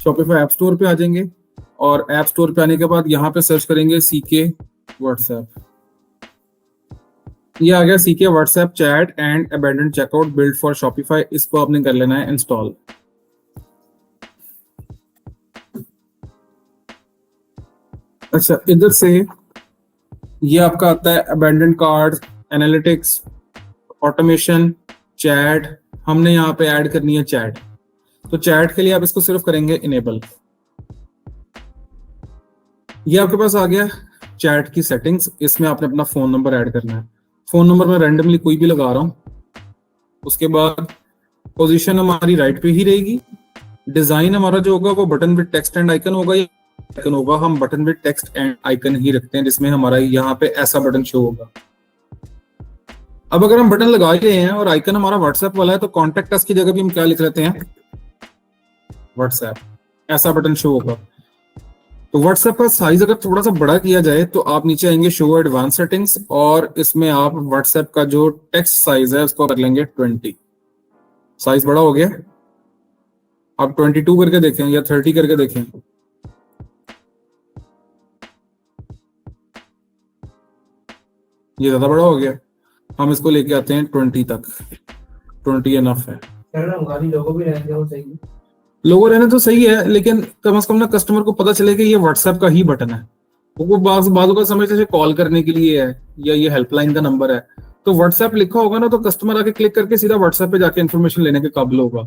Shopify app store पे आ जाएंगे और ऐप स्टोर पे आने के बाद यहाँ पे सर्च करेंगे सीके व्हाट्सएप। ये आ गया सीके WhatsApp chat and abandoned checkout build for Shopify. इसको आपने कर लेना है इंस्टॉल। अच्छा, इधर से ये आपका आता है abandoned cart, analytics, automation, chat. हमने यहाँ पे ऐड करनी है चैट, तो चैट के लिए आप इसको सिर्फ करेंगे इनेबल। ये आपके पास आ गया चैट की सेटिंग्स। इसमें आपने अपना फोन नंबर ऐड करना है। फोन नंबर मैं रैंडमली कोई भी लगा रहा हूं। उसके बाद पोजीशन हमारी राइट पे ही रहेगी। डिजाइन हमारा जो होगा वो button with text and icon होगा। या आइकन होगा, हम button with text and icon ही रखते हैं, जिसमें हमारा यहाँ पे ऐसा बटन शो होगा। अब अगर हम बटन लगा रहे हैं और आइकन हमारा व्हाट्सएप वाला है, तो कॉन्टेक्ट अस की जगह भी हम क्या लिख लेते हैं, व्हाट्सएप। ऐसा बटन शो होगा। तो व्हाट्सएप का साइज अगर थोड़ा सा बड़ा किया जाए तो आप नीचे आएंगे शो एडवांस सेटिंग्स और इसमें आप व्हाट्सएप का जो टेक्स्ट साइज है उसको कर लेंगे 20। साइज बड़ा हो गया। आप 22 करके देखें या 30 करके देखें। ये ज्यादा बड़ा हो गया। हम इसको लेके आते हैं 20 तक। 20 इनफ है। लोगो रहने तो सही है, लेकिन कम से कम ना कस्टमर को पता चले कि ये व्हाट्सएप का ही बटन है। वो बाजू का समझते हैं कॉल करने के लिए है या ये हेल्पलाइन का नंबर है। तो व्हाट्सएप लिखा होगा ना, तो कस्टमर आके क्लिक करके सीधा व्हाट्सएप पे जाके इन्फॉर्मेशन लेने के काबिल होगा।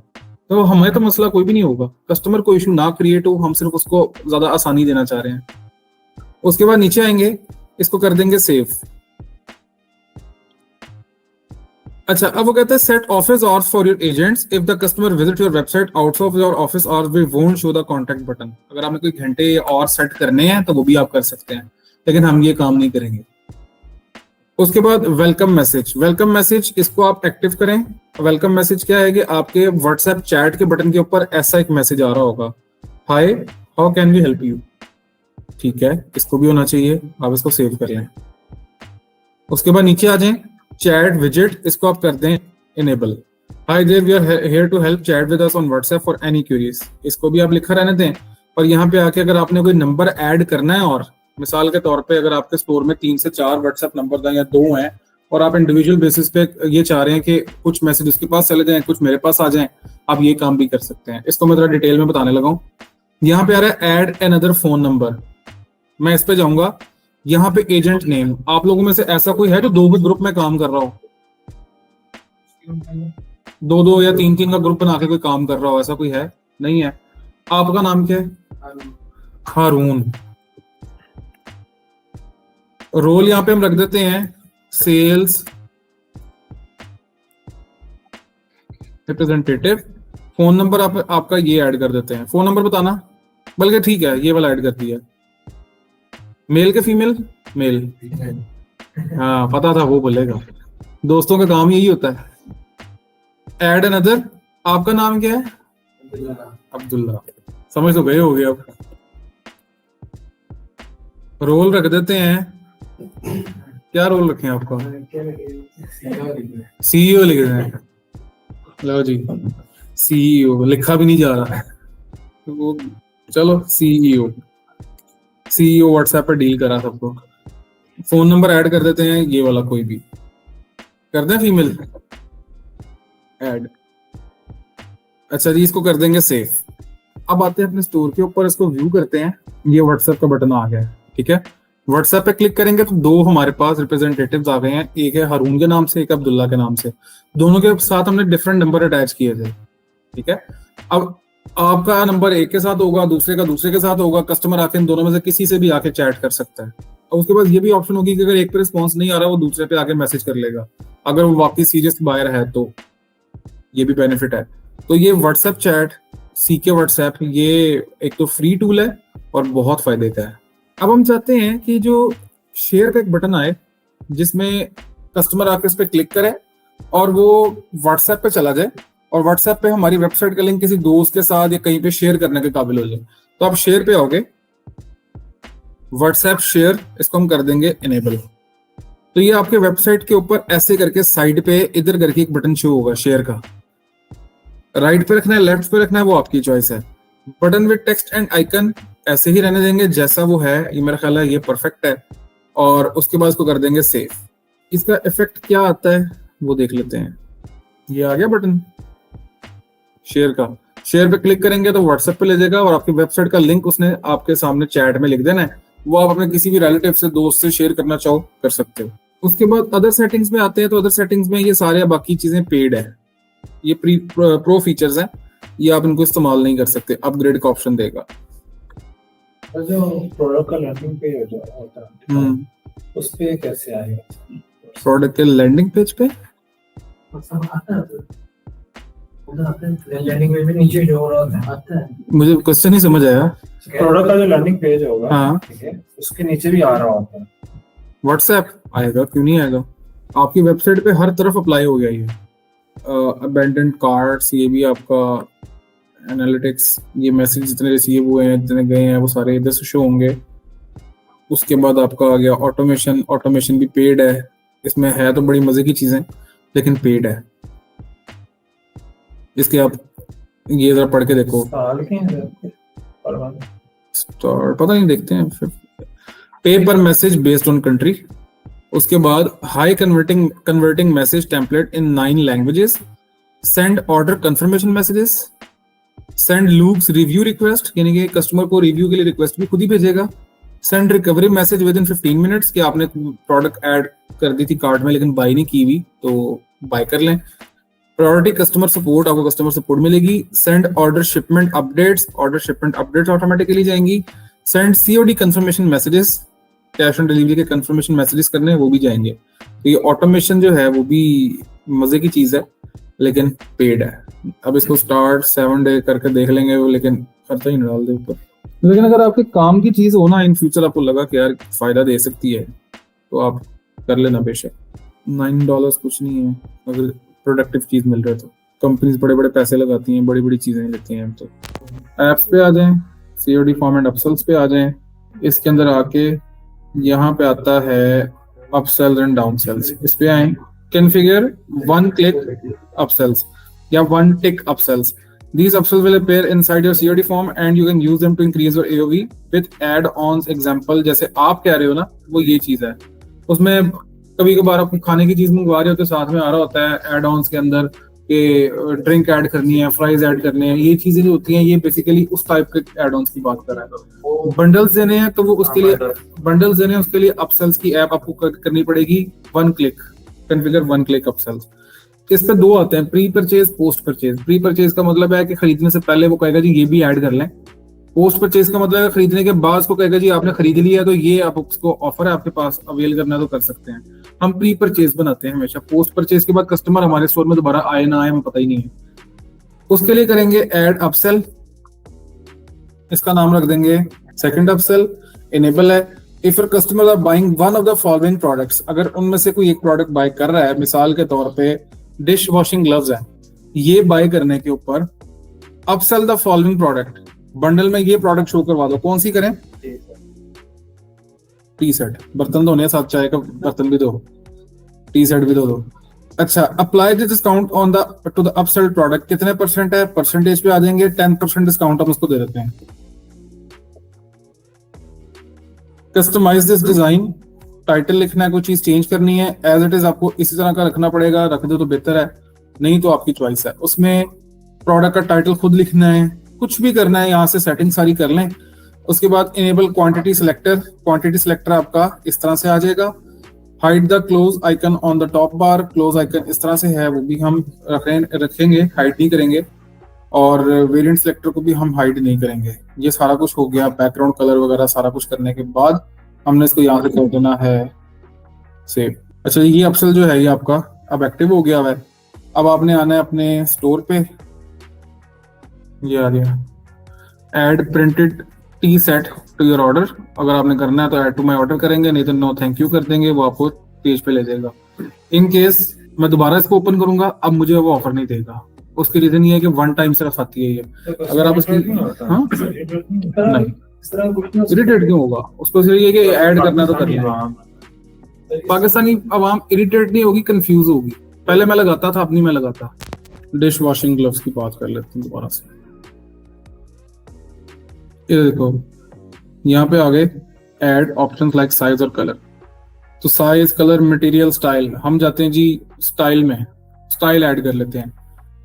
तो हमें तो मसला कोई भी नहीं होगा। कस्टमर को इशू ना क्रिएट हो, हम सिर्फ उसको ज्यादा आसानी देना चाह रहे हैं। उसके बाद नीचे आएंगे, इसको कर देंगे सेव। अच्छा, अब वो कहता है set office hours for your agents if the customer visit your website out of your office hours we won't show the contact button. अगर आपने कोई घंटे और सेट करने हैं तो वो भी आप कर सकते हैं, लेकिन हम ये काम नहीं करेंगे। उसके बाद वेलकम मैसेज। वेलकम मैसेज इसको आप एक्टिव करें। वेलकम मैसेज क्या है कि आपके व्हाट्सएप चैट के बटन के ऊपर ऐसा एक मैसेज आ रहा होगा, hi how can we help you. ठीक है, इसको भी होना चाहिए। आप इसको सेव कर लें। उसके बाद नीचे आ जाएं, चैट विजेट, इसको आप कर दें enable. Hi there, we are here to help chat with us on WhatsApp for any queries. इसको भी आप लिखा रहने दें। और यहाँ पे आके अगर आपने कोई नंबर ऐड करना है, और मिसाल के तौर पे अगर आपके स्टोर में 3 से 4 व्हाट्सएप नंबर हैं या 2 हैं और आप इंडिविजुअल बेसिस पे ये चाह रहे हैं कि कुछ मैसेज उसके पास चले जाएं, कुछ मेरे पास आ जाएं, आप ये काम भी कर सकते हैं। इसको मैं थोड़ा डिटेल में बताने लगा हूँ। यहाँ पे आ रहा है ऐड एनदर फोन नंबर। मैं इस पे जाऊंगा। यहाँ पे एजेंट नेम, आप लोगों में से ऐसा कोई है जो 2 ग्रुप में काम कर रहा हो, 2 या 3 का ग्रुप बना के कोई काम कर रहा हो? ऐसा कोई है? नहीं है। आपका नाम क्या है? हारून। रोल यहाँ पे हम रख देते हैं सेल्स रिप्रेजेंटेटिव। फोन नंबर आपका ये ऐड कर देते हैं। फोन नंबर बताना, बल्कि ठीक है ये वाला ऐड कर दिया। मेल के फीमेल? मेल। हाँ पता था वो बोलेगा, दोस्तों का काम यही होता है। ऐड अनदर, आपका नाम क्या है? अब्दुल्ला। समझ तो गए हो गए। अब रोल रख देते हैं। क्या रोल रखें आपका? सीईओ लिख रहे हैं। लो जी, सीईओ लिखा भी नहीं जा रहा है वो। चलो सीईओ। सीईओ व्हाट्सएप पर डील करा सबको। फोन नंबर ऐड कर देते हैं, ये वाला कोई भी कर दें, फीमेल ऐड। अच्छा जी, इसको कर देंगे सेव। अब आते हैं अपने स्टोर के ऊपर, इसको व्यू करते हैं। ये व्हाट्सएप का बटन आ गया, ठीक है। व्हाट्सएप पे क्लिक करेंगे तो 2 हमारे पास रिप्रेजेंटेटिव्स आ गए हैं। एक है हारून के नाम से, एक अब्दुल्ला के नाम से। दोनों के साथ हमने डिफरेंट नंबर अटैच किए थे, ठीक है। अब आपका नंबर एक के साथ होगा, दूसरे का दूसरे के साथ होगा। कस्टमर आके इन दोनों में से किसी से भी आके चैट कर सकता है। और उसके बाद ये भी ऑप्शन होगी कि अगर एक पे रिस्पॉन्स नहीं आ रहा, वो दूसरे पे आके मैसेज कर लेगा, अगर वो वाकई सीरियस बायर है तो। ये भी बेनिफिट है। तो ये व्हाट्सएप चैट, सीके व्हाट्सएप, ये एक तो फ्री टूल है और बहुत फायदे का है। अब हम चाहते हैं कि जो शेयर का एक बटन आए, जिसमें कस्टमर आके उस पर क्लिक करे और वो व्हाट्सएप पे चला जाए और व्हाट्सएप पे हमारी वेबसाइट का लिंक किसी दोस्त के साथ या कहीं पे शेयर करने के काबिल हो जाए। तो आप शेयर पे आओगे, व्हाट्सएप शेयर, इसको हम कर देंगे इनेबल। तो ये आपके वेबसाइट के ऊपर ऐसे करके साइड पे इधर करके एक बटन शो होगा शेयर का। राइट पे रखना है, लेफ्ट पे रखना है, वो आपकी चॉइस है। Button with text and icon ऐसे ही रहने देंगे जैसा वो है, ये मेरा ख्याल है ये परफेक्ट है। और उसके बाद इसको कर देंगे सेव। इसका इफेक्ट क्या आता है वो देख लेते हैं। ये आ गया बटन शेयर का, शेयर पे क्लिक करेंगे तो व्हाट्सएप पे ले जाएगा और आपकी वेबसाइट का लिंक उसने आपके सामने चैट में लिख देना है, वो आप अपने किसी भी रिलेटिव से, दोस्त से शेयर करना चाहो कर सकते हो। उसके बाद अदर सेटिंग्स में आते हैं, तो अदर सेटिंग्स में ये सारे बाकी चीजें पेड है, ये प्रो फीचर्स हैं, ये आप इनको इस्तेमाल नहीं कर सकते, अपग्रेड का ऑप्शन देगा। जो प्रोडक्ट का लैंडिंग पेज होता है उस पे कैसे आएगा? प्रोडक्ट के लैंडिंग पेज पे लैंडिंग पेज पे नीचे जो आता है, मुझे क्वेश्चन नहीं समझ आया। प्रोडक्ट का जो लैंडिंग पेज होगा, हाँ, ठीक है, उसके नीचे भी आ रहा होता है। व्हाट्सएप आएगा, क्यों नहीं आएगा? आपकी वेबसाइट पे हर तरफ अप्लाई हो गया ये। अबेंडेंट कार्ड्स, ये भी आपका एनालिटिक्स, ये मैसेज जितने रिसीव हुए हैं, जितने गए हैं, वो सारे इधर से शो होंगे। उसके बाद आपका आ गया ऑटोमेशन, ऑटोमेशन भी पेड है, इसमें है तो बड़ी मजे की चीजें लेकिन पेड है। इसके आप ये जरा पढ़ के देखो। साल के पता नहीं, देखते हैं फिर। पे पर मैसेज बेस्ड ऑन कंट्री। उसके बाद हाई कन्वर्टिंग मैसेज टेम्पलेट इन 9 languages, send order confirmation messages, send loops review request, यानी कि कस्टमर को रिव्यू के लिए रिक्वेस्ट भी खुद ही भेजेगा, send recovery message with in 15 minutes, कि आपने प्रोडक्ट ऐड कर दी थी कार्ट में लेकिन बाय नहीं की हुई तो बाय कर लें। प्रायोरिटी कस्टमर सपोर्ट, आपको कस्टमर सपोर्ट मिलेगी। Send order shipment updates automatically जाएंगी। Send COD confirmation messages, cash on delivery के कंफर्मेशन मैसेजेस करने हैं वो भी जाएंगे। तो ये ऑटोमेशन जो है वो भी मजे की चीज है लेकिन पेड है। अब इसको स्टार्ट 7 डे करके देख लेंगे वो, लेकिन खर्चा ही नहीं डाल दे ऊपर। लेकिन अगर आपके काम की चीज हो ना, इन फ्यूचर आपको लगा कि यार फायदा दे सकती है तो आप कर लेना बेशक। $9 कुछ नहीं है अगर प्रोडक्टिव चीज मिल रहा है तो। कंपनीज बड़े बड़े पैसे लगाती हैं, बड़ी बड़ी चीजें लेती हैं। तो एप्स पे आ जाएं, सीओडी फॉर्म एंड अपसेल्स पे आ जाएं। इसके अंदर आके यहाँ पे आता है अपसेल्स एंड डाउनसेल्स, इस पे आए। कॉन्फ़िगर 1 क्लिक अपसेल्स या 1 tick upsells. These upsells will appear inside your COD form and you can use them to increase your AOV with add-ons. Example जैसे आप कह रहे हो ना, वो ये चीज है। उसमें कभी कभार आप खाने की चीज मंगवा रहे हो तो साथ में आ रहा होता है एड-ऑन्स के अंदर कि ड्रिंक ऐड करनी है, फ्राइज ऐड करने हैं। ये चीजें जो होती हैं ये बेसिकली उस टाइप के एड-ऑन्स की बात कर रहा है। बंडल्स देने हैं तो वो उसके लिए बंडल्स देने हैं, उसके लिए अपसेल्स की ऐप आपको करनी पड़ेगी। 1 click कॉन्फ़िगर 1 click अपसेल्स। इस पे 2 आते हैं, pre purchase, post purchase. Pre purchase का मतलब है कि खरीदने से पहले वो कहेगा जी ये भी ऐड कर लें। पोस्ट परचेज का मतलब है खरीदने के बाद उसको कहेगा जी आपने खरीद लिया तो ये आप उसको ऑफर है आपके पास, अवेल करना तो कर सकते हैं। हम प्री परचेज बनाते हैं हमेशा। पोस्ट परचेज के बाद कस्टमर हमारे स्टोर में दोबारा आए ना आए हमें पता ही नहीं है। उसके लिए करेंगे ऐड अपसेल, इसका नाम रख देंगे सेकंड अपसेल। इनेबल है if your customer are buying one of the following products, अगर उनमें से कोई एक प्रोडक्ट बाय कर रहा है, मिसाल के तौर पे डिश वॉशिंग ग्लव्स है, ये बाय करने के ऊपर upsell the following product, bundle में ये प्रोडक्ट शो करवा दो। कौन सी करें? टी सेट, बर्तन धोने साथ चाय का बर्तन भी दो, टी सेट भी दो। अच्छा, apply the discount on the two the upsell product, कितने परसेंट है? परसेंटेज पे आ जाएंगे, 10% डिस्काउंट हम उसको दे देते हैं। कस्टमाइज दिस डिजाइन, टाइटल लिखना है, कोई चीज चेंज करनी है, एज इट इज आपको इसी तरह का रखना पड़ेगा। रख दो तो बेहतर है, नहीं तो आपकी चॉइस है। उसमें प्रोडक्ट का टाइटल खुद लिखना है, कुछ भी करना है, यहाँ से सेटिंग सारी कर लें। उसके बाद enable quantity selector, quantity selector आपका इस तरह से आ जाएगा। Hide the close icon on the top bar, close icon इस तरह से है, वो भी हम रखेंगे, हाइड नहीं करेंगे। और वेरिएंट सिलेक्टर को भी हम हाइड नहीं करेंगे। ये सारा कुछ हो गया, बैकग्राउंड कलर वगैरह सारा कुछ करने के बाद हमने इसको यहाँ से कर देना है सेव। अच्छा, ये अपसेल जो है ये आपका अब एक्टिव हो गया है। अब आपने आना है अपने स्टोर पे, ये आ गया add printed tee set to your order. अगर आपने करना है तो ऐड टू माई ऑर्डर करेंगे, नहीं तो नो थैंक यू कर देंगे, वो आपको पेज पे ले जाएगा। इन केस मैं दोबारा इसको ओपन करूंगा, अब मुझे वो ऑफर नहीं देगा। उसकी रीजन ये है कि 1 टाइम सिर्फ आती है ये। अगर आप उसकी नहीं इरिटेट क्यों होगा? उसको सिर्फ ये कि ऐड करना तो करना। पाकिस्तानी अवाम इरिटेट नहीं होगी, कंफ्यूज होगी। पहले मैं लगाता था, अब नहीं मैं लगाता। डिश वॉशिंग ग्लव्स की बात कर लेते हैं दोबारा से। ये देखो यहाँ पे आ गए ऐड ऑप्शंस लाइक साइज और कलर। तो साइज, कलर, मटेरियल, स्टाइल, हम जाते हैं जी स्टाइल में, स्टाइल ऐड कर लेते हैं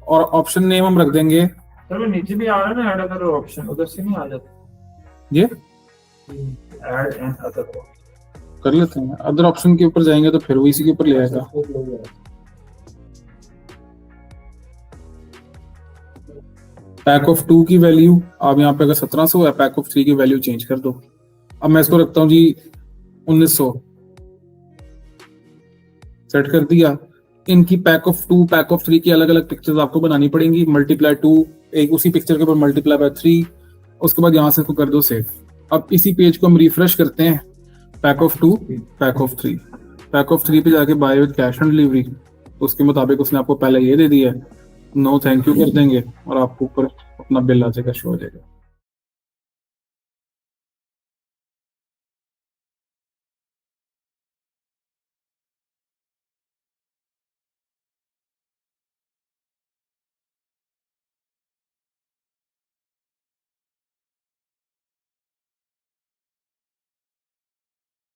और ऑप्शन नेम हम रख देंगे सर वो नीचे भी आ रहा है ना, ऐड अदर ऑप्शन, उधर से नहीं आ जाता ये ऐड एंड अदर कर लेते हैं। अदर ऑप्शन के ऊपर जाएंगे तो फिर वो इसी के ऊपर ले आएगा। पैक ऑफ 2 की वैल्यू अब यहाँ पे अगर 1700 है, पैक ऑफ 3 की वैल्यू चेंज कर दो। अब मैं इसको रखता हूँ जी 1900, सेट कर दिया। इनकी पैक ऑफ 2, पैक ऑफ 3 की अलग अलग पिक्चर्स आपको बनानी पड़ेंगी, मल्टीप्लाई 2, एक उसी पिक्चर के ऊपर मल्टीप्लाई बाय 3, उसके बाद यहाँ से इसको कर दो सेव। अब इसी पेज को हम रिफ्रेश करते हैं, pack of 2, pack of 3, pack of 3 पे जाके buy with cash on delivery, तो उसके मुताबिक उसने आपको पहले ये दे दिया है, नो थैंक यू कर देंगे और आपको ऊपर अपना बिल आ जाएगा, शो हो जाएगा।